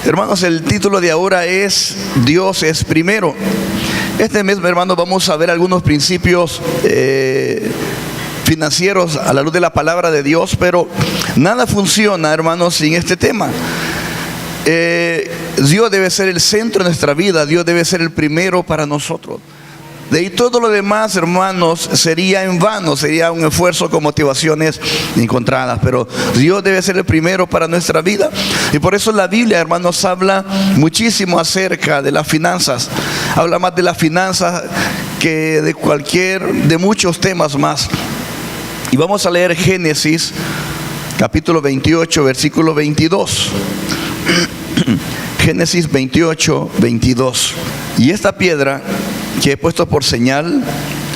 Hermanos, el título de ahora es Dios es primero. Este mes, hermanos, vamos a ver algunos principios financieros a la luz de la palabra de Dios, pero nada funciona, hermanos, sin este tema. Dios debe ser el centro de nuestra vida, Dios debe ser el primero para nosotros. De ahí todo lo demás, hermanos, sería en vano, sería un esfuerzo con motivaciones encontradas, pero Dios debe ser el primero para nuestra vida. Y por eso la Biblia, hermanos, habla muchísimo acerca de las finanzas. Habla más de las finanzas que de muchos temas más. Y vamos a leer Génesis capítulo 28, versículo 22. Génesis 28, 22. Y esta piedra que he puesto por señal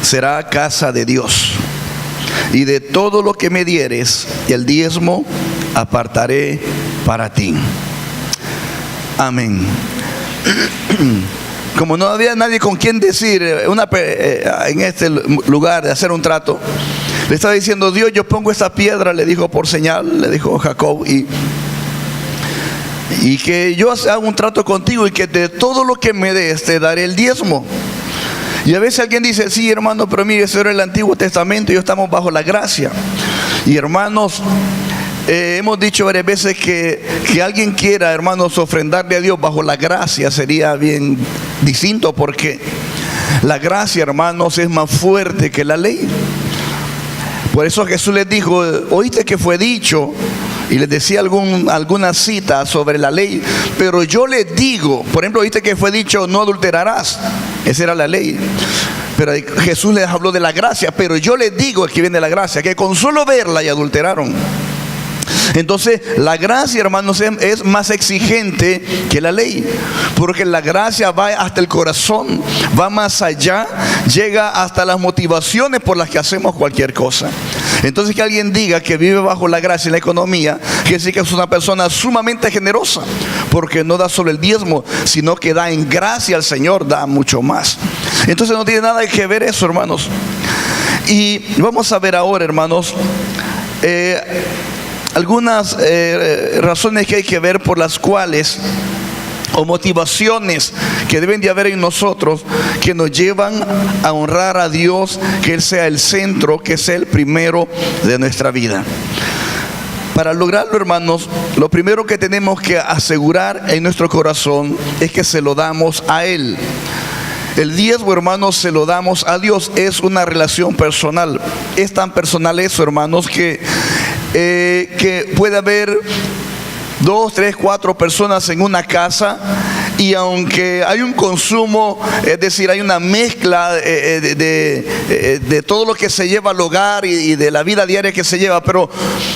será casa de Dios, y de todo lo que me dieres el diezmo apartaré para ti. Amén. Como no había nadie con quien decir en este lugar de hacer un trato, le estaba diciendo Dios: yo pongo esta piedra, le dijo por señal, le dijo Jacob, y que yo haga un trato contigo, y que de todo lo que me des te daré el diezmo. Y a veces alguien dice: sí, hermano, pero mire, eso era el Antiguo Testamento y yo estamos bajo la gracia. Y hermanos, hemos dicho varias veces que alguien quiera, hermanos, ofrendarle a Dios bajo la gracia sería bien distinto, porque la gracia, hermanos, es más fuerte que la ley. Por eso Jesús les dijo: oíste que fue dicho, y les decía alguna cita sobre la ley, pero yo les digo, por ejemplo, oíste que fue dicho: no adulterarás. Esa era la ley. Pero Jesús les habló de la gracia. Pero yo les digo, aquí viene la gracia, que con solo verla y adulteraron. Entonces la gracia, hermanos, es más exigente que la ley, porque la gracia va hasta el corazón, va más allá, llega hasta las motivaciones por las que hacemos cualquier cosa. Entonces, que alguien diga que vive bajo la gracia en la economía, que sí que es una persona sumamente generosa, porque no da solo el diezmo, sino que da en gracia al Señor, da mucho más. Entonces no tiene nada que ver eso, hermanos. Y vamos a ver ahora, hermanos, algunas razones que hay que ver por las cuales, o motivaciones que deben de haber en nosotros, que nos llevan a honrar a Dios, que Él sea el centro, que sea el primero de nuestra vida. Para lograrlo, hermanos, lo primero que tenemos que asegurar en nuestro corazón es que se lo damos a Él. El diezmo, hermanos, se lo damos a Dios. Es una relación personal. Es tan personal eso, hermanos, que puede haber 2, 3, 4 personas en una casa, y aunque hay un consumo, es decir, hay una mezcla de todo lo que se lleva al hogar y de la vida diaria que se lleva, pero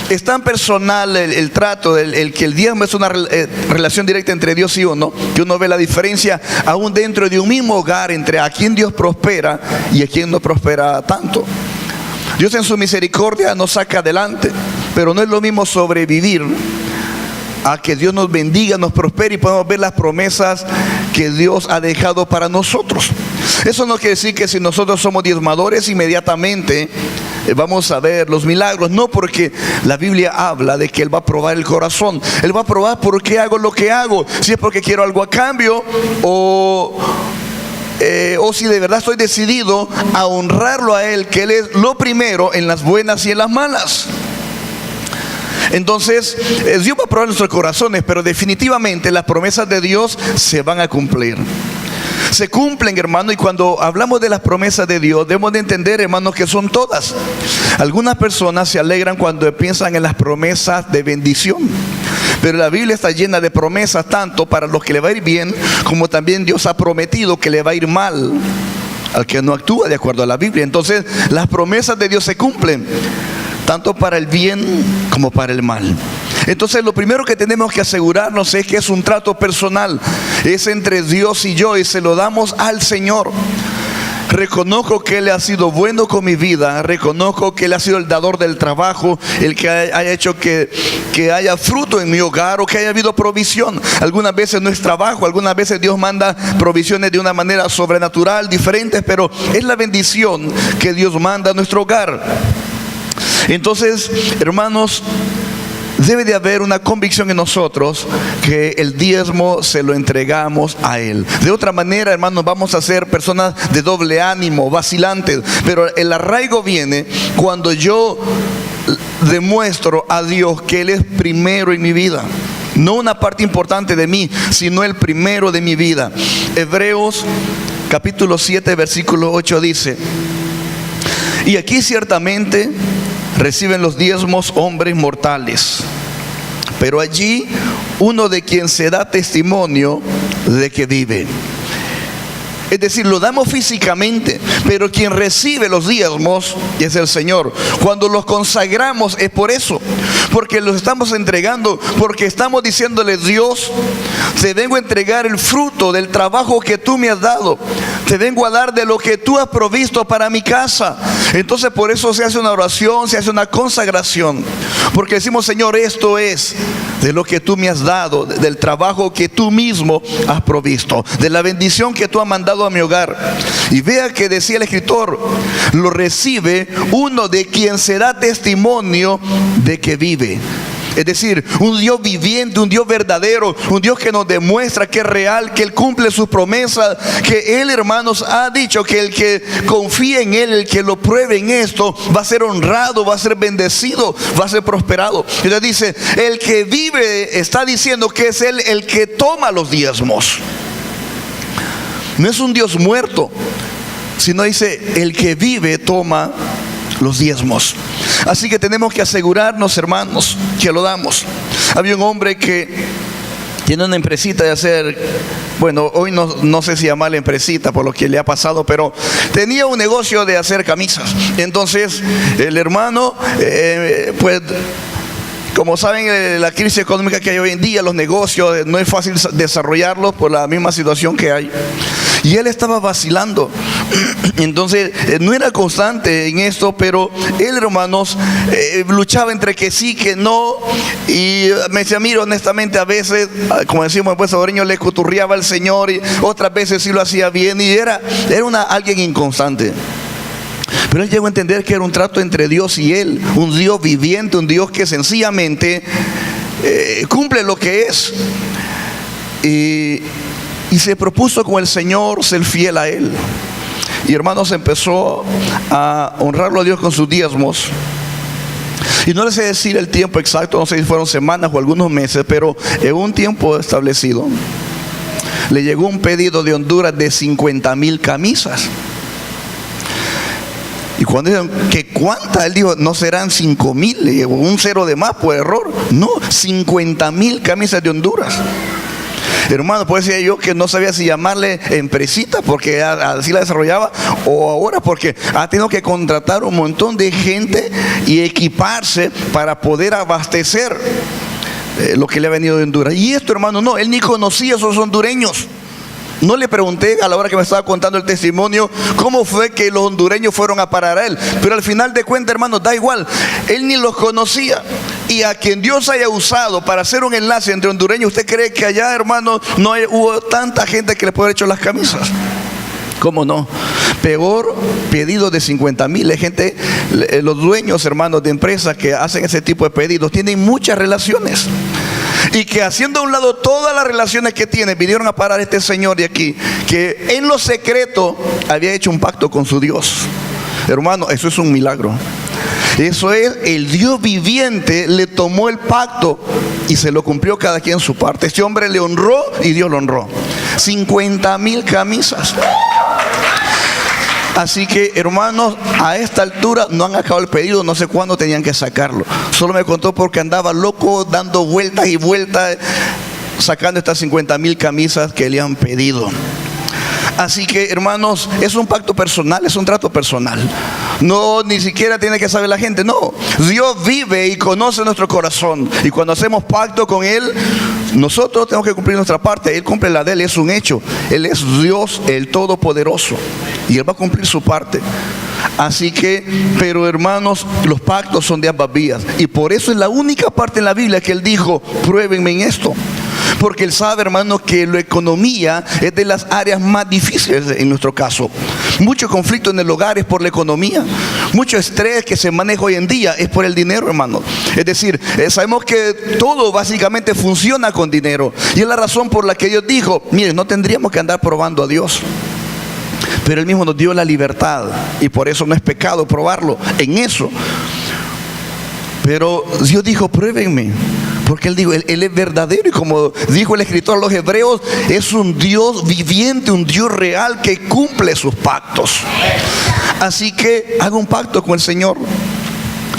es tan personal el trato, que el diezmo es una relación directa entre Dios y uno, que uno ve la diferencia aún dentro de un mismo hogar entre a quien Dios prospera y a quien no prospera tanto. Dios en su misericordia nos saca adelante, pero no es lo mismo sobrevivir a que Dios nos bendiga, nos prospere y podamos ver las promesas que Dios ha dejado para nosotros. Eso no quiere decir que si nosotros somos diezmadores inmediatamente vamos a ver los milagros. No, porque la Biblia habla de que Él va a probar el corazón. Él va a probar por qué hago lo que hago, si es porque quiero algo a cambio o si de verdad estoy decidido a honrarlo a Él, que Él es lo primero en las buenas y en las malas. Entonces, Dios va a probar nuestros corazones, pero definitivamente las promesas de Dios se van a cumplir. Se cumplen, hermano, y cuando hablamos de las promesas de Dios, debemos de entender, hermanos, que son todas. Algunas personas se alegran cuando piensan en las promesas de bendición, pero la Biblia está llena de promesas, tanto para los que le va a ir bien, como también Dios ha prometido que le va a ir mal al que no actúa de acuerdo a la Biblia. Entonces, las promesas de Dios se cumplen, tanto para el bien como para el mal. Entonces, lo primero que tenemos que asegurarnos es que es un trato personal, es entre Dios y yo, y se lo damos al Señor. Reconozco que Él ha sido bueno con mi vida, reconozco que Él ha sido el dador del trabajo, el que haya hecho que haya fruto en mi hogar, o que haya habido provisión. Algunas veces no es trabajo, algunas veces Dios manda provisiones de una manera sobrenatural, diferentes, pero es la bendición que Dios manda a nuestro hogar. Entonces, hermanos, debe de haber una convicción en nosotros que el diezmo se lo entregamos a Él. De otra manera, hermanos, vamos a ser personas de doble ánimo, vacilantes. Pero el arraigo viene cuando yo demuestro a Dios que Él es primero en mi vida. No una parte importante de mí, sino el primero de mi vida. Hebreos capítulo 7, versículo 8 dice: y aquí ciertamente reciben los diezmos hombres mortales, pero allí uno de quien se da testimonio de que vive. Es decir, lo damos físicamente, pero quien recibe los diezmos es el Señor. Cuando los consagramos es por eso, porque los estamos entregando, porque estamos diciéndole: Dios, te vengo a entregar el fruto del trabajo que tú me has dado, te vengo a dar de lo que tú has provisto para mi casa. Entonces por eso se hace una oración, se hace una consagración, porque decimos: Señor, esto es de lo que tú me has dado, del trabajo que tú mismo has provisto, de la bendición que tú has mandado a mi hogar. Y vea que decía el escritor: lo recibe uno de quien se da testimonio de que vive. Es decir, un Dios viviente, un Dios verdadero, un Dios que nos demuestra que es real, que Él cumple sus promesas, que Él, hermanos, ha dicho que el que confía en Él, el que lo pruebe en esto, va a ser honrado, va a ser bendecido, va a ser prosperado. Entonces dice: el que vive, está diciendo que es Él el que toma los diezmos. No es un Dios muerto, sino dice: el que vive toma los diezmos. Así que tenemos que asegurarnos, hermanos, que lo damos. Había un hombre que tiene una empresita de hacer, bueno, hoy no sé si llamarle empresita por lo que le ha pasado, pero tenía un negocio de hacer camisas. Entonces el hermano, pues, como saben, la crisis económica que hay hoy en día, los negocios, no es fácil desarrollarlos por la misma situación que hay. Y él estaba vacilando. Entonces no era constante en esto, pero él, hermanos, luchaba entre que sí, que no. Y me decía: mira, honestamente, a veces, como decimos en buen salvadoreño, le cuturriaba al Señor, y otras veces sí lo hacía bien. Y era alguien inconstante. Pero él llegó a entender que era un trato entre Dios y él, un Dios viviente, un Dios que sencillamente cumple lo que es. Y se propuso con el Señor ser fiel a Él. Y, hermanos, empezó a honrarlo a Dios con sus diezmos. Y no les sé decir el tiempo exacto, no sé si fueron semanas o algunos meses, pero en un tiempo establecido le llegó un pedido de Honduras de 50,000 camisas. Y cuando dijeron que cuántas, él dijo: no serán 5,000, le llegó un cero de más por error. No, 50,000 camisas de Honduras. Hermano, pues decía yo que no sabía si llamarle empresita porque así la desarrollaba, o ahora porque ha tenido que contratar un montón de gente y equiparse para poder abastecer lo que le ha venido de Honduras. Y esto, hermano, no, él ni conocía a esos hondureños. No le pregunté a la hora que me estaba contando el testimonio cómo fue que los hondureños fueron a parar a él. Pero al final de cuentas, hermanos, da igual. Él ni los conocía. Y a quien Dios haya usado para hacer un enlace entre hondureños, ¿usted cree que allá, hermanos, no hubo tanta gente que le puede haber hecho las camisas? ¿Cómo no? Peor, pedido de 50,000. La gente, los dueños, hermanos, de empresas que hacen ese tipo de pedidos, tienen muchas relaciones. Y que haciendo a un lado todas las relaciones que tiene, vinieron a parar a este señor de aquí, que en lo secreto había hecho un pacto con su Dios. Hermano, eso es un milagro. Eso es, el Dios viviente le tomó el pacto y se lo cumplió cada quien su parte. Este hombre le honró y Dios lo honró. 50,000 camisas. Así que, hermanos, a esta altura no han acabado el pedido, no sé cuándo tenían que sacarlo. Solo me contó porque andaba loco dando vueltas y vueltas sacando estas 50,000 camisas que le han pedido. Así que, hermanos, es un pacto personal, es un trato personal. No, ni siquiera tiene que saber la gente, no. Dios vive y conoce nuestro corazón. Y cuando hacemos pacto con Él, nosotros tenemos que cumplir nuestra parte. Él cumple la de Él, es un hecho. Él es Dios, el Todopoderoso. Y Él va a cumplir su parte. Así que, pero hermanos, los pactos son de ambas vías. Y por eso es la única parte en la Biblia que Él dijo: pruébenme en esto. porque Él sabe, hermano, que la economía es de las áreas más difíciles en nuestro caso. Mucho conflicto en el hogar es por la economía. Mucho estrés que se maneja hoy en día es por el dinero, hermano. Es decir, sabemos que todo básicamente funciona con dinero. Y es la razón por la que Dios dijo, miren, no tendríamos que andar probando a Dios. Pero Él mismo nos dio la libertad. Y por eso no es pecado probarlo en eso. Pero Dios dijo, pruébenme. Porque Él dijo, Él es verdadero. Y como dijo el escritor a los hebreos, es un Dios viviente, un Dios real que cumple sus pactos. Así que haga un pacto con el Señor.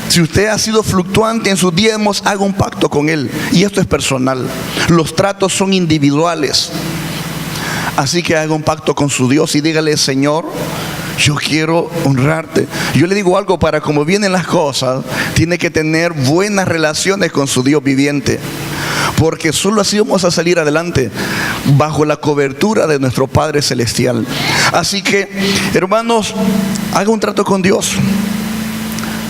Si usted ha sido fluctuante en sus diezmos, haga un pacto con Él. Y esto es personal. Los tratos son individuales. Así que haga un pacto con su Dios y dígale, Señor, yo quiero honrarte. Yo le digo algo, para como vienen las cosas, tiene que tener buenas relaciones con su Dios viviente. Porque solo así vamos a salir adelante, bajo la cobertura de nuestro Padre Celestial. Así que, hermanos, haga un trato con Dios.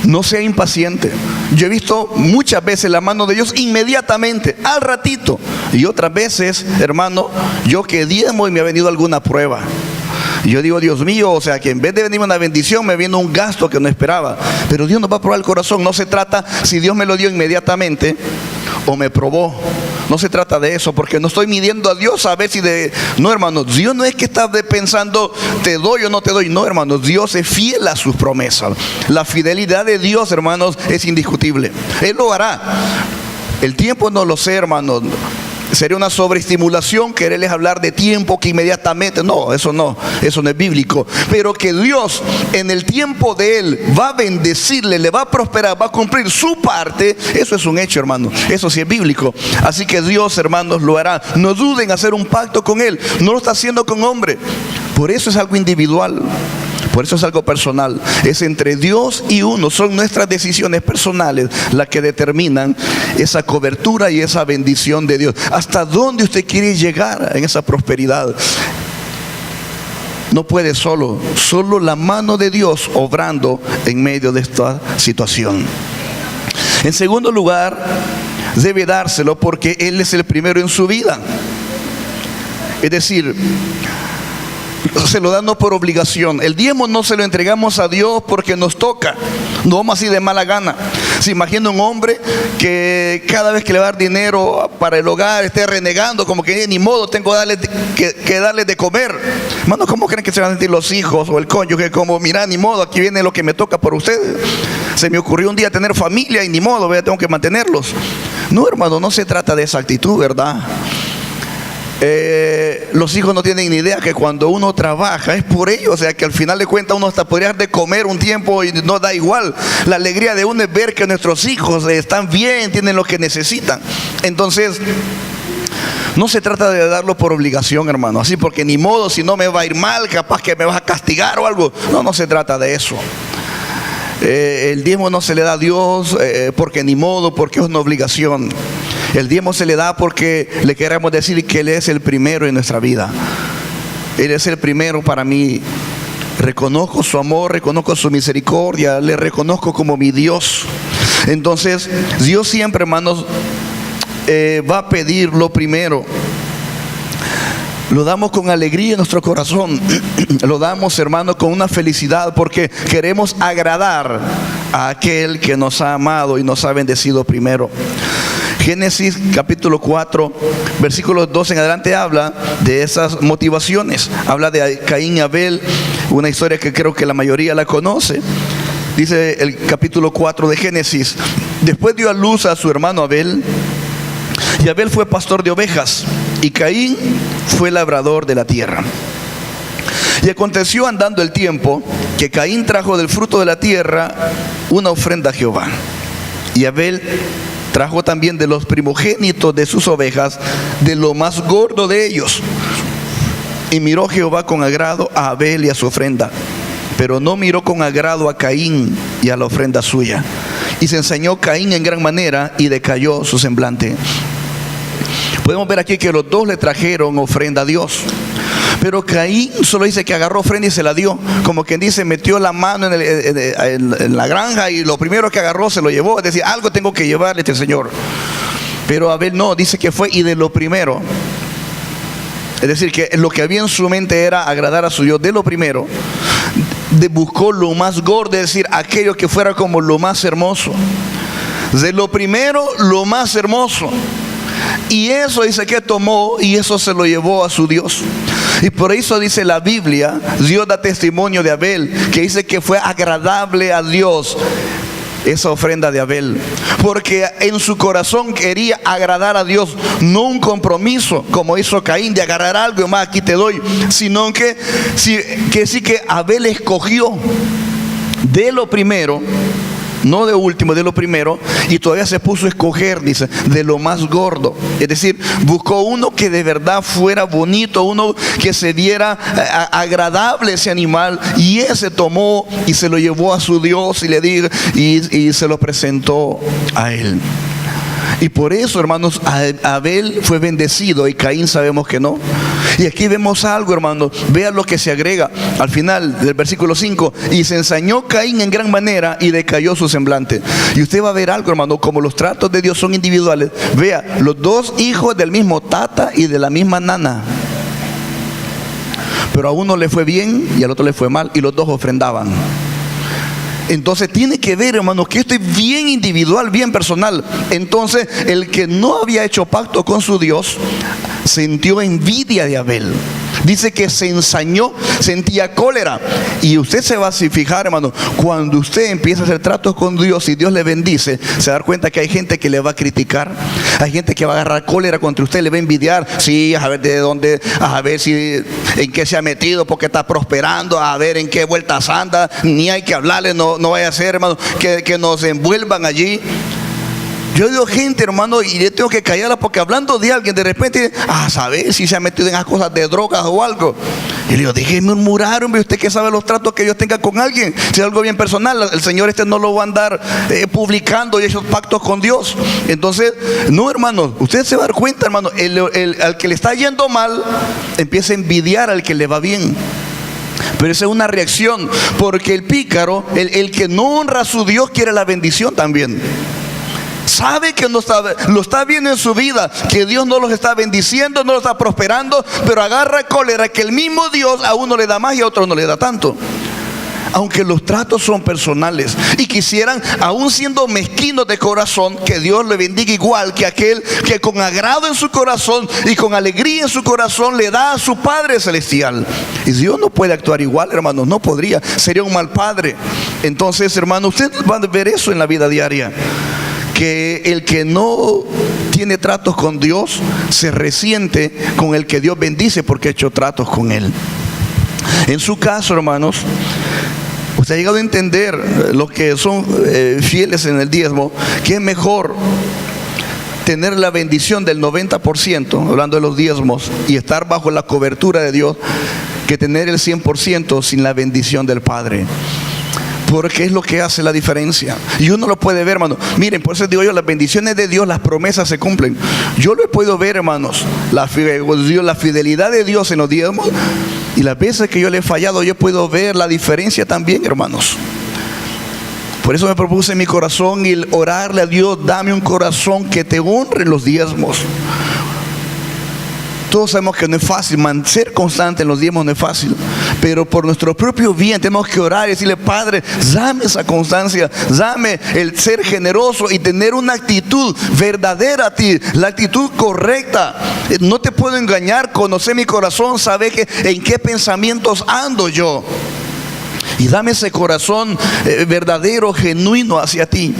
No sea impaciente. Yo he visto muchas veces la mano de Dios inmediatamente, al ratito. Y otras veces, hermano, yo que diezmo y me ha venido alguna prueba. Y yo digo, Dios mío, o sea que en vez de venirme una bendición, me viene un gasto que no esperaba. Pero Dios nos va a probar el corazón. No se trata si Dios me lo dio inmediatamente o me probó. No se trata de eso, porque no estoy midiendo a Dios a ver si de... No, hermanos, Dios no es que está pensando, te doy o no te doy. No, hermanos, Dios es fiel a sus promesas. La fidelidad de Dios, hermanos, es indiscutible. Él lo hará. El tiempo no lo sé, hermanos. Sería una sobreestimulación quererles hablar de tiempo que inmediatamente. No es bíblico. Pero que Dios en el tiempo de Él va a bendecirle, le va a prosperar, va a cumplir su parte. Eso es un hecho, hermano. Eso sí es bíblico. Así que Dios, hermanos, lo hará. No duden en hacer un pacto con Él. No lo está haciendo con hombre. Por eso es algo individual. Por eso es algo personal. Es entre Dios y uno. Son nuestras decisiones personales las que determinan esa cobertura y esa bendición de Dios. ¿Hasta dónde usted quiere llegar en esa prosperidad? No puede solo. Solo la mano de Dios obrando en medio de esta situación. En segundo lugar, debe dárselo porque Él es el primero en su vida. Es decir, se lo dan no por obligación. El diezmo no se lo entregamos a Dios porque nos toca. No vamos así de mala gana. Se imagina un hombre que cada vez que le va a dar dinero para el hogar esté renegando, como que ni modo, tengo que darle de comer. Hermano, ¿cómo creen que se van a sentir los hijos o el cónyuge? Como, mira, ni modo, aquí viene lo que me toca por ustedes. Se me ocurrió un día tener familia y ni modo, tengo que mantenerlos. No, hermano, no se trata de esa actitud, ¿verdad? Los hijos no tienen ni idea que cuando uno trabaja es por ellos, o sea que al final de cuentas uno hasta podría dejar de comer un tiempo y no da igual. La alegría de uno es ver que nuestros hijos están bien, tienen lo que necesitan. Entonces, no se trata de darlo por obligación, hermano, así porque ni modo, si no me va a ir mal, capaz que me vas a castigar o algo. No se trata de eso. El diezmo no se le da a Dios porque ni modo, porque es una obligación. El diezmo se le da porque le queremos decir que Él es el primero en nuestra vida. Él es el primero para mí. Reconozco su amor, reconozco su misericordia, le reconozco como mi Dios. Entonces, Dios siempre, hermanos, va a pedir lo primero. Lo damos con alegría en nuestro corazón. Lo damos, hermano, con una felicidad porque queremos agradar a aquel que nos ha amado y nos ha bendecido primero. Génesis capítulo 4, versículos 12 en adelante habla de esas motivaciones. Habla de Caín y Abel, una historia que creo que la mayoría la conoce. Dice el capítulo 4 de Génesis: después dio a luz a su hermano Abel, y Abel fue pastor de ovejas, y Caín fue labrador de la tierra. Y aconteció andando el tiempo que Caín trajo del fruto de la tierra una ofrenda a Jehová, y Abel trajo también de los primogénitos de sus ovejas, de lo más gordo de ellos. Y miró Jehová con agrado a Abel y a su ofrenda, pero no miró con agrado a Caín y a la ofrenda suya. Y se ensañó Caín en gran manera y decayó su semblante. Podemos ver aquí que los dos le trajeron ofrenda a Dios, pero Caín solo dice que agarró ofrenda y se la dio. Como quien dice, metió la mano en la granja y lo primero que agarró se lo llevó. Es decir, algo tengo que llevarle a este señor. Pero Abel no, dice que fue y de lo primero. Es decir, que lo que había en su mente era agradar a su Dios. De lo primero, buscó lo más gordo, es decir, aquello que fuera como lo más hermoso. De lo primero, lo más hermoso. Y eso dice que tomó y eso se lo llevó a su Dios. Y por eso dice la Biblia, Dios da testimonio de Abel, que dice que fue agradable a Dios esa ofrenda de Abel, porque en su corazón quería agradar a Dios, no un compromiso como hizo Caín de agarrar algo y más aquí te doy, sino que sí que Abel escogió de lo primero, no de último, de lo primero, y todavía se puso a escoger, dice, de lo más gordo. Es decir, buscó uno que de verdad fuera bonito, uno que se viera agradable ese animal, y ese tomó y se lo llevó a su Dios y le dijo, y se lo presentó a él. Y por eso, hermanos, Abel fue bendecido y Caín sabemos que no. Y aquí vemos algo, hermanos. Vean lo que se agrega al final del versículo 5. Y se ensañó Caín en gran manera y decayó su semblante. Y usted va a ver algo, hermano, como los tratos de Dios son individuales. Vea, los dos hijos del mismo tata y de la misma nana. Pero a uno le fue bien y al otro le fue mal, y los dos ofrendaban. Entonces tiene que ver, hermanos, que esto es bien individual, bien personal. Entonces el que no había hecho pacto con su Dios sintió envidia de Abel. Dice que se ensañó, sentía cólera. Y usted se va a fijar, hermano, cuando usted empieza a hacer tratos con Dios y Dios le bendice, se va a dar cuenta que hay gente que le va a criticar. Hay gente que va a agarrar cólera contra usted, le va a envidiar. Sí, a ver de dónde, a ver si en qué se ha metido, porque está prosperando, a ver en qué vueltas anda. Ni hay que hablarle, no vaya a ser, hermano, que nos envuelvan allí. Yo digo gente, hermano, y yo tengo que callarla porque hablando de alguien, de repente, saber si se ha metido en las cosas de drogas o algo. Y le digo, déjeme murmurar, hombre, usted que sabe los tratos que Dios tenga con alguien. Si es algo bien personal, el Señor no lo va a andar publicando y esos pactos con Dios. Entonces, no, hermano, usted se va a dar cuenta, hermano, al que le está yendo mal, empieza a envidiar al que le va bien. Pero esa es una reacción, porque el pícaro, el que no honra a su Dios, quiere la bendición también. Sabe que lo está viendo en su vida, que Dios no los está bendiciendo, no los está prosperando, pero agarra cólera que el mismo Dios a uno le da más y a otro no le da tanto. Aunque los tratos son personales y quisieran, aún siendo mezquinos de corazón, que Dios le bendiga igual que aquel que con agrado en su corazón y con alegría en su corazón le da a su Padre Celestial. Y Dios no puede actuar igual, hermanos, no podría, sería un mal padre. Entonces, hermanos, usted va a ver eso en la vida diaria, que el que no tiene tratos con Dios se resiente con el que Dios bendice porque ha hecho tratos con él. En su caso, hermanos, usted ha llegado a entender, los que son fieles en el diezmo, que es mejor tener la bendición del 90%, hablando de los diezmos, y estar bajo la cobertura de Dios, que tener el 100% sin la bendición del Padre. Porque es lo que hace la diferencia. Y uno lo puede ver, hermano. Miren, por eso digo yo, las bendiciones de Dios, las promesas se cumplen. Yo lo he podido ver, hermanos, la fidelidad de Dios en los diezmos. Y las veces que yo le he fallado, yo puedo ver la diferencia también, hermanos. Por eso me propuse en mi corazón el orarle a Dios, dame un corazón que te honre los diezmos. Todos sabemos que no es fácil, ser constante en los diezmos no es fácil, pero por nuestro propio bien tenemos que orar y decirle, Padre, dame esa constancia, dame el ser generoso y tener una actitud verdadera a ti, la actitud correcta. No te puedo engañar, conocer mi corazón, saber en qué pensamientos ando yo. Y dame ese corazón verdadero, genuino hacia ti,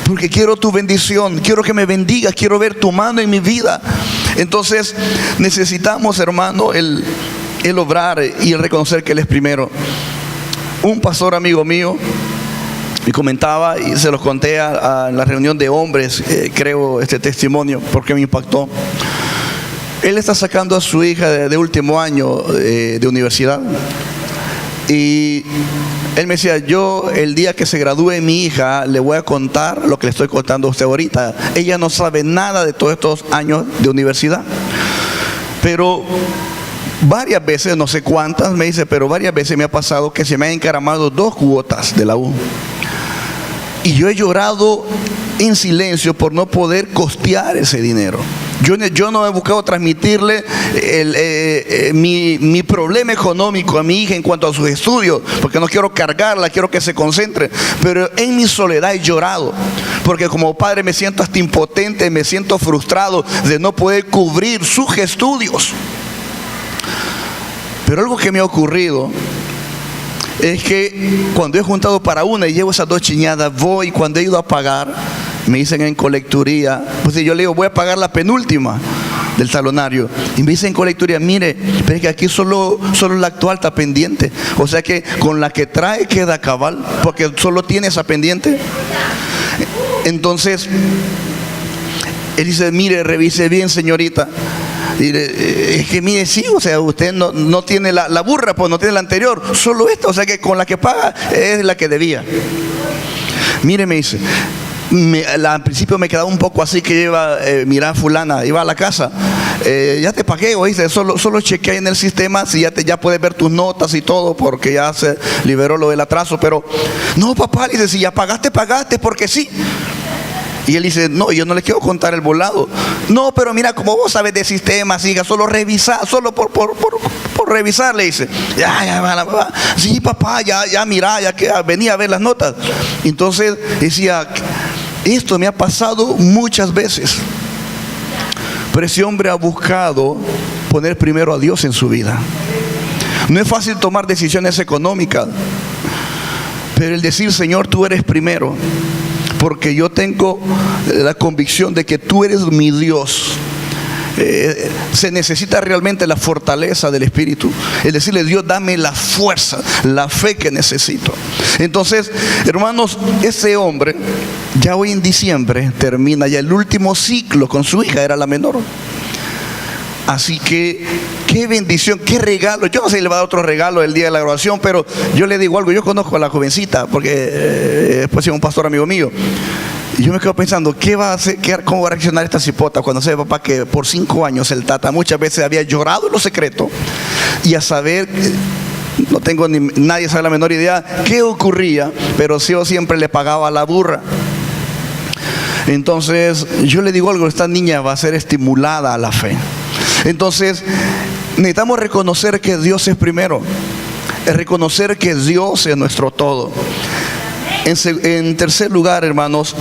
porque quiero tu bendición, quiero que me bendigas, quiero ver tu mano en mi vida. Entonces necesitamos, hermano, el obrar y el reconocer que Él es primero. Un pastor amigo mío me comentaba, y se los conté en la reunión de hombres, creo este testimonio porque me impactó. Él está sacando a su hija de último año de universidad. Y él me decía, yo el día que se gradúe mi hija le voy a contar lo que le estoy contando a usted ahorita. Ella no sabe nada de todos estos años de universidad, pero varias veces, no sé cuántas, me dice, pero varias veces me ha pasado que se me han encaramado 2 cuotas de la U. Y yo he llorado en silencio por no poder costear ese dinero. Yo no he buscado transmitirle mi problema económico a mi hija en cuanto a sus estudios, porque no quiero cargarla, quiero que se concentre. Pero en mi soledad he llorado, porque como padre me siento hasta impotente, me siento frustrado de no poder cubrir sus estudios. Pero algo que me ha ocurrido es que cuando he juntado para una y llevo esas 2 chiñadas, voy, cuando he ido a pagar, me dicen en colecturía, pues yo le digo, voy a pagar la penúltima del talonario, y me dicen en colecturía, mire, pero es que aquí solo la actual está pendiente, o sea que con la que trae queda cabal, porque solo tiene esa pendiente. Entonces él dice, mire, revise bien, señorita. Y es que mire, sí, o sea, usted no tiene la burra, pues no tiene la anterior, solo esta, o sea que con la que paga es la que debía. Mire, me dice, al principio me quedaba un poco así, que iba, mira, fulana, iba a la casa, ya te pagué, oíste, solo chequeé en el sistema si ya puedes ver tus notas y todo, porque ya se liberó lo del atraso. Pero no, papá, le dice, si ya pagaste, porque sí. Y él dice, no, yo no le quiero contar el volado. No, pero mira, como vos sabes de sistemas, hija, solo revisar, solo por revisar, le dice. Ya, sí, papá, ya mira, ya que venía a ver las notas. Entonces decía, esto me ha pasado muchas veces. Pero ese hombre ha buscado poner primero a Dios en su vida. No es fácil tomar decisiones económicas, pero el decir, Señor, tú eres primero, porque yo tengo la convicción de que tú eres mi Dios. Se necesita realmente la fortaleza del Espíritu, es decirle, Dios, dame la fuerza, la fe que necesito. Entonces, hermanos, ese hombre ya hoy en diciembre termina ya el último ciclo con su hija, era la menor. Así que qué bendición, qué regalo. Yo no sé si le va a dar otro regalo el día de la graduación, pero yo le digo algo. Yo conozco a la jovencita, porque después es un pastor amigo mío. Y yo me quedo pensando, ¿qué va a hacer? ¿Cómo va a reaccionar esta cipota cuando sabe, papá, que por 5 años el tata muchas veces había llorado en lo secreto? Y a saber, no tengo nadie sabe la menor idea qué ocurría, pero yo siempre le pagaba a la burra. Entonces yo le digo algo, esta niña va a ser estimulada a la fe. Entonces necesitamos reconocer que Dios es primero, es reconocer que Dios es nuestro todo. En tercer lugar, hermanos,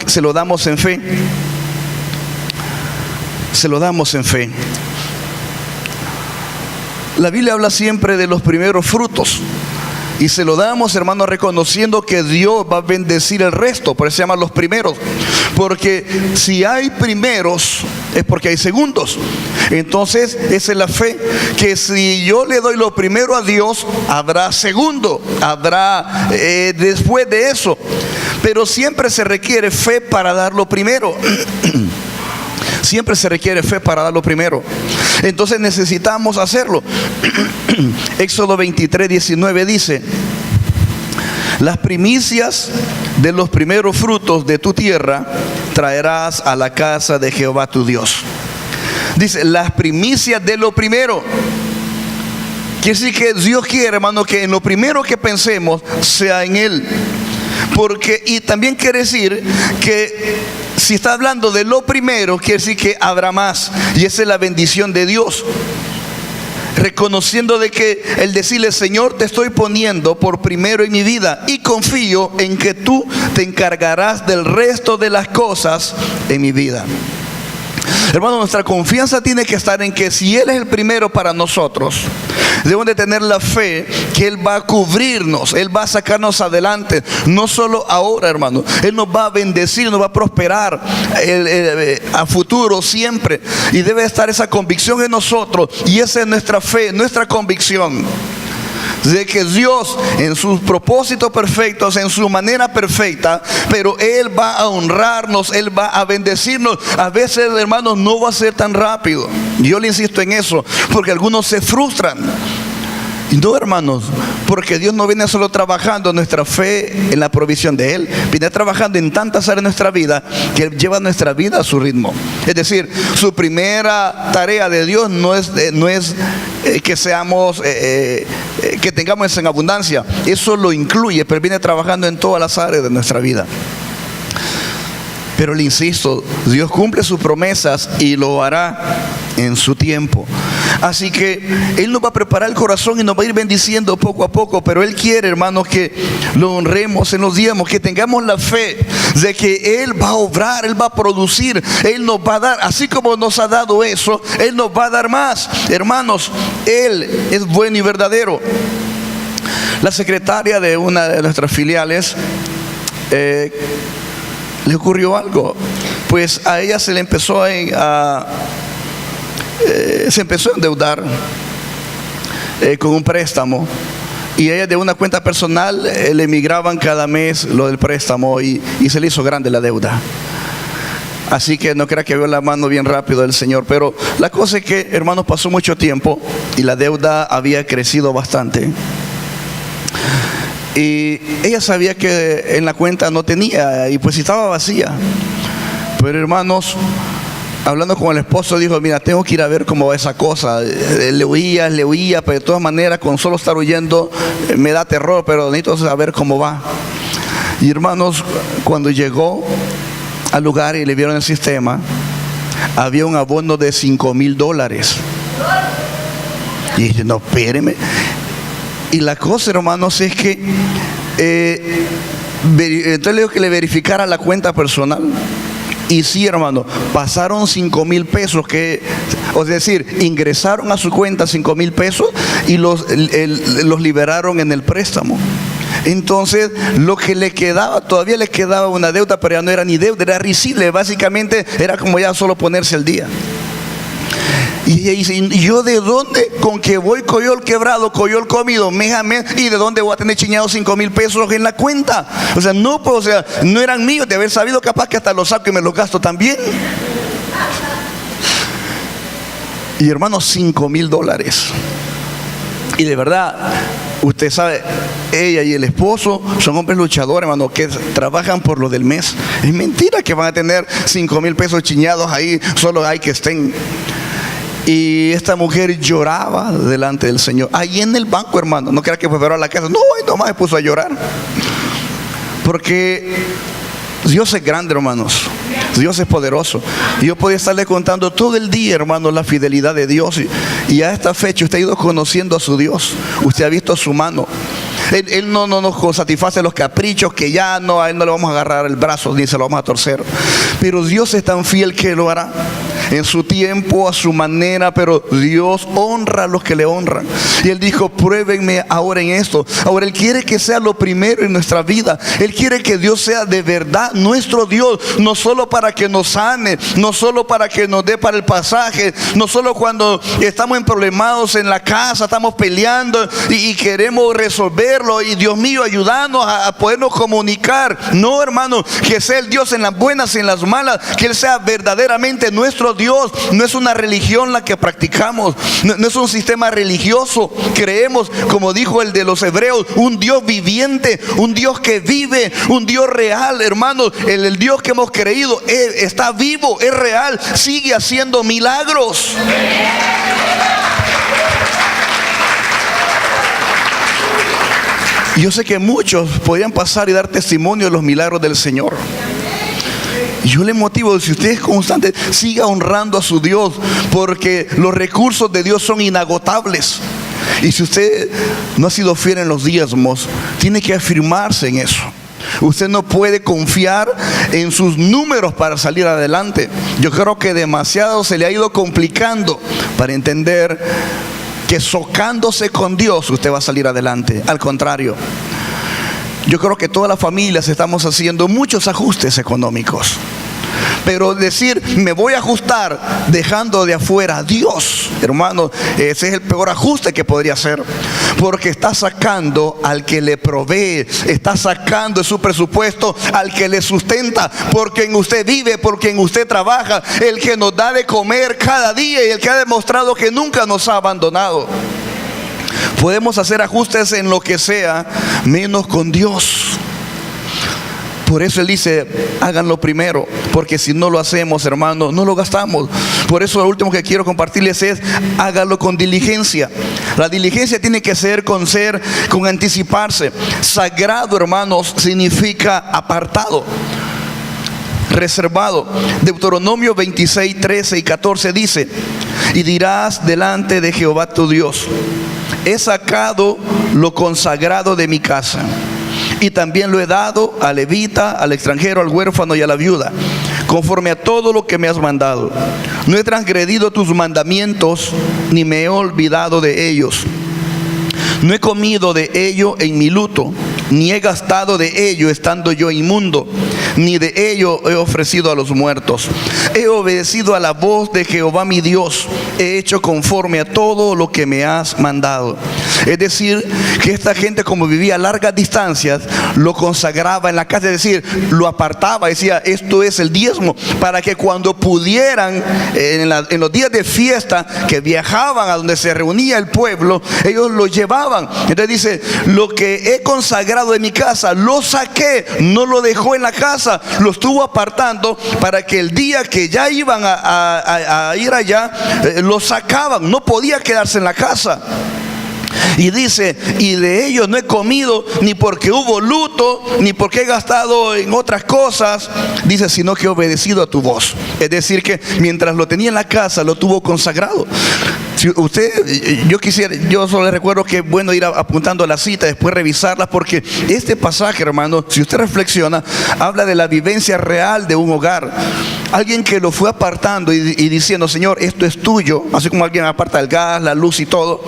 se lo damos en fe. Se lo damos en fe. La Biblia habla siempre de los primeros frutos. Y se lo damos, hermanos, reconociendo que Dios va a bendecir el resto. Por eso se llaman los primeros. Porque si hay primeros, es porque hay segundos. Entonces, esa es la fe. Que si yo le doy lo primero a Dios, habrá segundo. Habrá después de eso. Pero siempre se requiere fe para dar lo primero. Siempre se requiere fe para dar lo primero. Entonces necesitamos hacerlo. Éxodo 23:19 dice: las primicias de los primeros frutos de tu tierra traerás a la casa de Jehová tu Dios. Dice, las primicias de lo primero. Quiere decir que Dios quiere, hermano, que en lo primero que pensemos sea en Él. Porque, y también quiere decir que si está hablando de lo primero, quiere decir que habrá más. Y esa es la bendición de Dios. Reconociendo de que el decirle, Señor, te estoy poniendo por primero en mi vida y confío en que tú te encargarás del resto de las cosas en mi vida. Hermano, nuestra confianza tiene que estar en que si Él es el primero para nosotros, debemos de tener la fe que Él va a cubrirnos, Él va a sacarnos adelante, no solo ahora, hermano. Él nos va a bendecir, nos va a prosperar a futuro siempre. Y debe estar esa convicción en nosotros, y esa es nuestra fe, nuestra convicción de que Dios en sus propósitos perfectos, en su manera perfecta, pero Él va a honrarnos, Él va a bendecirnos. A veces, hermanos, no va a ser tan rápido. Yo le insisto en eso, porque algunos se frustran. Y no, hermanos, porque Dios no viene solo trabajando nuestra fe en la provisión de Él, viene trabajando en tantas áreas de nuestra vida que Él lleva nuestra vida a su ritmo. Es decir, su primera tarea de Dios no es que seamos, que tengamos en abundancia. Eso lo incluye, pero viene trabajando en todas las áreas de nuestra vida. Pero le insisto, Dios cumple sus promesas y lo hará en su tiempo. Así que Él nos va a preparar el corazón y nos va a ir bendiciendo poco a poco. Pero Él quiere, hermanos, que lo honremos en los diezmos, que tengamos la fe de que Él va a obrar, Él va a producir, Él nos va a dar. Así como nos ha dado eso, Él nos va a dar más. Hermanos, Él es bueno y verdadero. La secretaria de una de nuestras filiales le ocurrió algo. Pues a ella se le empezó se empezó a endeudar con un préstamo, y ella de una cuenta personal le emigraban cada mes lo del préstamo, y se le hizo grande la deuda. Así que no crea que vio la mano bien rápido del Señor. Pero la cosa es que, hermanos, pasó mucho tiempo y la deuda había crecido bastante. Y ella sabía que en la cuenta no tenía, y pues estaba vacía. Pero, hermanos, hablando con el esposo, dijo: mira, tengo que ir a ver cómo va esa cosa. Le huía, pero de todas maneras, con solo estar huyendo me da terror, pero necesito saber cómo va. Y, hermanos, cuando llegó al lugar y le vieron el sistema, había un abono de $5,000. Y dice: no, espéreme. Y la cosa, hermanos, es que entonces le digo que le verificara la cuenta personal. Y sí, hermano, pasaron $5,000, es decir, ingresaron a su cuenta $5,000 y los liberaron en el préstamo. Entonces, lo que le quedaba, todavía le quedaba una deuda, pero ya no era ni deuda, era risible. Básicamente era como ya solo ponerse al día. Y dice: ¿y yo de dónde? Con que voy coyol quebrado, coyol comido, méjame, ¿y de dónde voy a tener chiñados $5,000 en la cuenta? O sea, no, pues, o sea, no eran míos. De haber sabido, capaz que hasta los saco y me los gasto también. Y, hermanos, $5,000. Y de verdad, usted sabe, ella y el esposo son hombres luchadores, hermano, que trabajan por lo del mes. Es mentira que van a tener $5,000 chiñados ahí, solo hay que estén. Y esta mujer lloraba delante del Señor, ahí en el banco, hermano. No crea que fue a la casa. No, ahí nomás se puso a llorar. Porque Dios es grande, hermanos. Dios es poderoso. Y yo podía estarle contando todo el día, hermano, la fidelidad de Dios. Y a esta fecha usted ha ido conociendo a su Dios. Usted ha visto su mano. Él no nos satisface los caprichos, que ya no, a Él no le vamos a agarrar el brazo ni se lo vamos a torcer. Pero Dios es tan fiel que lo hará en su tiempo, a su manera. Pero Dios honra a los que le honran. Y Él dijo: pruébenme ahora en esto. Ahora Él quiere que sea lo primero en nuestra vida. Él quiere que Dios sea de verdad nuestro Dios, no solo para que nos sane, no solo para que nos dé para el pasaje, no solo cuando estamos problemados en la casa, estamos peleando y queremos resolverlo, y Dios mío, ayúdanos a podernos comunicar. No, hermano, que sea el Dios en las buenas y en las malas, que Él sea verdaderamente nuestro Dios. No es una religión la que practicamos, no es un sistema religioso. Creemos, como dijo el de los hebreos, un Dios viviente, un Dios que vive, un Dios real, hermanos. El Dios que hemos creído está vivo, es real, sigue haciendo milagros. Yo sé que muchos podrían pasar y dar testimonio de los milagros del Señor. Yo le motivo: si usted es constante, siga honrando a su Dios, porque los recursos de Dios son inagotables. Y si usted no ha sido fiel en los diezmos, tiene que afirmarse en eso. Usted no puede confiar en sus números para salir adelante. Yo creo que demasiado se le ha ido complicando para entender que socándose con Dios usted va a salir adelante. Al contrario, yo creo que todas las familias estamos haciendo muchos ajustes económicos. Pero decir: me voy a ajustar dejando de afuera a Dios, hermano, ese es el peor ajuste que podría hacer. Porque está sacando al que le provee, está sacando de su presupuesto al que le sustenta, porque en usted vive, porque en usted trabaja, el que nos da de comer cada día y el que ha demostrado que nunca nos ha abandonado. Podemos hacer ajustes en lo que sea, menos con Dios. Por eso Él dice: háganlo primero, porque si no lo hacemos, hermano, no lo gastamos. Por eso lo último que quiero compartirles es: háganlo con diligencia. La diligencia tiene que ser con anticiparse. Sagrado, hermanos, significa apartado. reservado. Deuteronomio 26, 13 y 14 dice: y dirás delante de Jehová tu Dios: he sacado lo consagrado de mi casa, y también lo he dado al levita, al extranjero, al huérfano y a la viuda, conforme a todo lo que me has mandado. No he transgredido tus mandamientos, ni me he olvidado de ellos. No he comido de ello en mi luto, ni he gastado de ello estando yo inmundo, ni de ello he ofrecido a los muertos. He obedecido a la voz de Jehová mi Dios, he hecho conforme a todo lo que me has mandado. Es decir, que esta gente, como vivía a largas distancias, lo consagraba en la casa, es decir, lo apartaba, decía: esto es el diezmo, para que cuando pudieran, en los días de fiesta que viajaban a donde se reunía el pueblo, ellos lo llevaban. Entonces dice: lo que he consagrado de mi casa, lo saqué, no lo dejó en la casa, lo estuvo apartando para que el día que ya iban a ir allá, lo sacaban, no podía quedarse en la casa. Y dice: y de ellos no he comido, ni porque hubo luto, ni porque he gastado en otras cosas, dice, sino que he obedecido a tu voz. Es decir, que mientras lo tenía en la casa, lo tuvo consagrado. Si usted, yo solo le recuerdo que es bueno ir apuntando la cita, después revisarla, porque este pasaje, hermano, si usted reflexiona, habla de la vivencia real de un hogar. Alguien que lo fue apartando y diciendo: Señor, esto es tuyo, así como alguien aparta el gas, la luz y todo.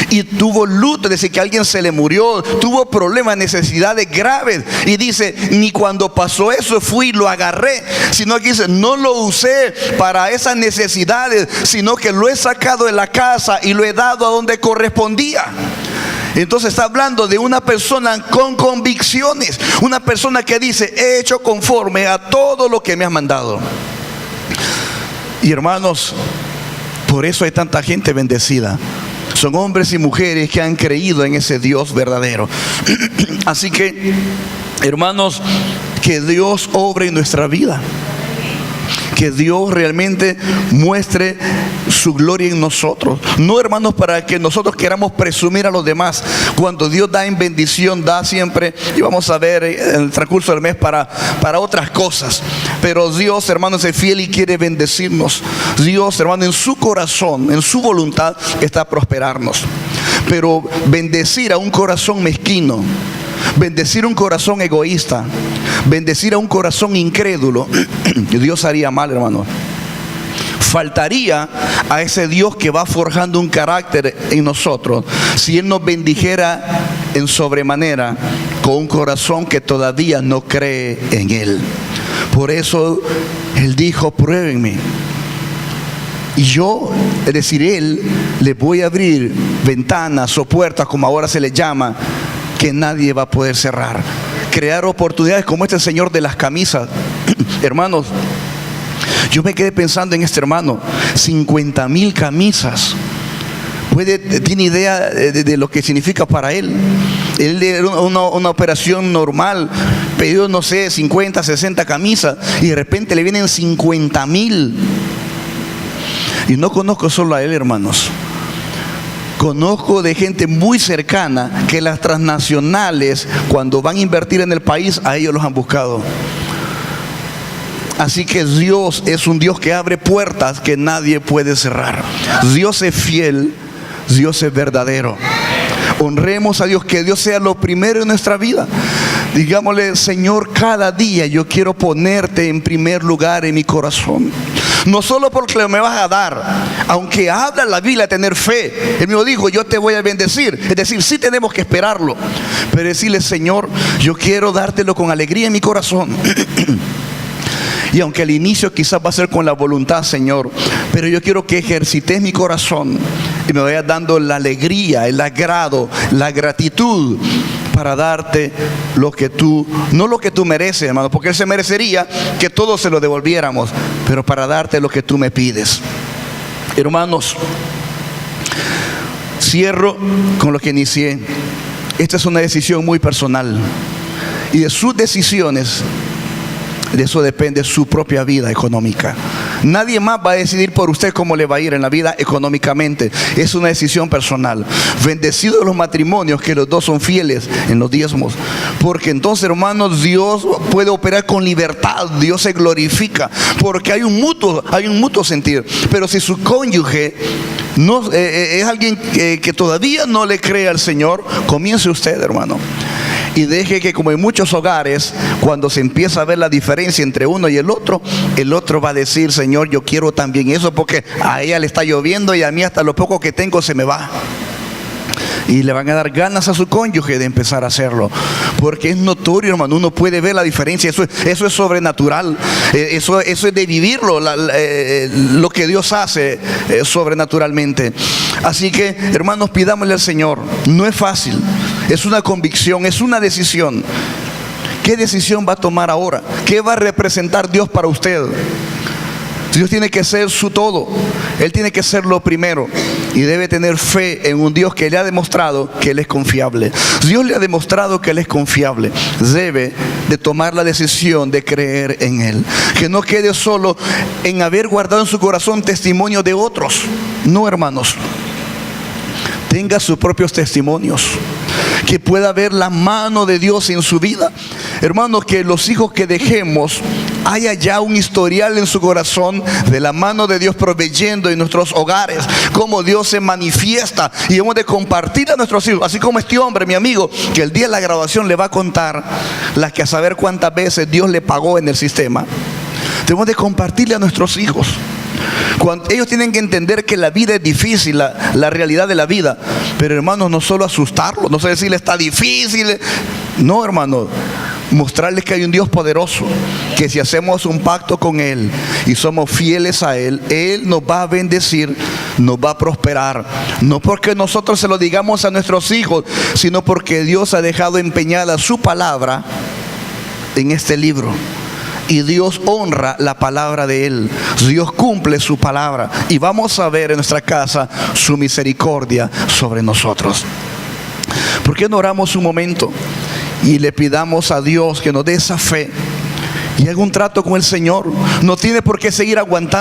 Y tuvo luto, es decir, que alguien se le murió, tuvo problemas, necesidades graves. Y dice: ni cuando pasó eso fui y lo agarré, sino que dice: no lo usé para esas necesidades, sino que lo he sacado de la casa y lo he dado a donde correspondía. Entonces está hablando de una persona con convicciones, una persona que dice: he hecho conforme a todo lo que me has mandado. Y hermanos, por eso hay tanta gente bendecida. Son hombres y mujeres que han creído en ese Dios verdadero. Así que, hermanos, que Dios obre en nuestra vida. Que Dios realmente muestre su gloria en nosotros. No, hermanos, para que nosotros queramos presumir a los demás. Cuando Dios da en bendición, da siempre, y vamos a ver en el transcurso del mes, para otras cosas. Pero Dios, hermanos, es fiel y quiere bendecirnos. Dios, hermano, en su corazón, en su voluntad, está prosperarnos. Pero bendecir a un corazón mezquino, bendecir un corazón egoísta, bendecir a un corazón incrédulo, Dios haría mal, hermano. Faltaría a ese Dios que va forjando un carácter en nosotros si Él nos bendijera en sobremanera con un corazón que todavía no cree en Él. Por eso Él dijo: pruébenme. Y yo, es decir, Él, le voy a abrir ventanas o puertas, como ahora se le llama, que nadie va a poder cerrar. Crear oportunidades como este señor de las camisas. Hermanos, yo me quedé pensando en este hermano: 50,000 camisas. ¿Tiene idea de lo que significa para él? Él era una operación normal, pidió, no sé, 50, 60 camisas, y de repente le vienen 50,000. Y no conozco solo a él, hermanos. Conozco de gente muy cercana que las transnacionales, cuando van a invertir en el país, a ellos los han buscado. Así que Dios es un Dios que abre puertas que nadie puede cerrar. Dios es fiel, Dios es verdadero. Honremos a Dios, que Dios sea lo primero en nuestra vida. Digámosle: Señor, cada día yo quiero ponerte en primer lugar en mi corazón. No solo porque me vas a dar, aunque habla la Biblia de tener fe. Él mismo dijo: yo te voy a bendecir. Es decir, sí tenemos que esperarlo, pero decirle: Señor, yo quiero dártelo con alegría en mi corazón. Y aunque al inicio quizás va a ser con la voluntad, Señor, pero yo quiero que ejercites mi corazón y me vayas dando la alegría, el agrado, la gratitud, para darte lo que tú, no lo que tú mereces, hermano, porque Él se merecería que todos se lo devolviéramos, pero para darte lo que tú me pides. Hermanos, cierro con lo que inicié. Esta es una decisión muy personal, y de sus decisiones, de eso depende su propia vida económica. Nadie más va a decidir por usted cómo le va a ir en la vida económicamente. Es una decisión personal. Bendecidos los matrimonios que los dos son fieles en los diezmos, porque entonces, hermanos, Dios puede operar con libertad. Dios se glorifica porque hay un mutuo sentir. Pero si su cónyuge no es alguien que todavía no le cree al Señor, comience usted, hermano, y deje que, como en muchos hogares, cuando se empieza a ver la diferencia entre uno y el otro va a decir: Señor, yo quiero también eso, porque a ella le está lloviendo y a mí hasta lo poco que tengo se me va. Y le van a dar ganas a su cónyuge de empezar a hacerlo, porque es notorio, hermano. Uno puede ver la diferencia. Eso es sobrenatural. Eso es de vivirlo, lo que Dios hace sobrenaturalmente. Así que, hermanos, pidámosle al Señor. No es fácil, es una convicción, es una decisión. ¿Qué decisión va a tomar ahora? ¿Qué va a representar Dios para usted? Dios tiene que ser su todo. Él tiene que ser lo primero. Y debe tener fe en un Dios que le ha demostrado que Él es confiable. Dios le ha demostrado que Él es confiable. Debe de tomar la decisión de creer en Él. Que no quede solo en haber guardado en su corazón testimonio de otros. No, hermanos. Tenga sus propios testimonios. Que pueda ver la mano de Dios en su vida. Hermanos, que los hijos que dejemos haya ya un historial en su corazón de la mano de Dios proveyendo en nuestros hogares, cómo Dios se manifiesta, y hemos de compartir a nuestros hijos, así como este hombre, mi amigo, que el día de la graduación le va a contar las que a saber cuántas veces Dios le pagó en el sistema. Tenemos de compartirle a nuestros hijos. Cuando ellos tienen que entender que la vida es difícil, la realidad de la vida. Pero, hermanos, no solo asustarlos, no solo decirle está difícil. No, hermanos, mostrarles que hay un Dios poderoso, que si hacemos un pacto con Él y somos fieles a Él, Él nos va a bendecir, nos va a prosperar. No porque nosotros se lo digamos a nuestros hijos, sino porque Dios ha dejado empeñada su palabra en este libro. Y Dios honra la palabra de Él. Dios cumple su palabra. Y vamos a ver en nuestra casa su misericordia sobre nosotros. ¿Por qué no oramos un momento y le pidamos a Dios que nos dé esa fe y haga un trato con el Señor? No tiene por qué seguir aguantando.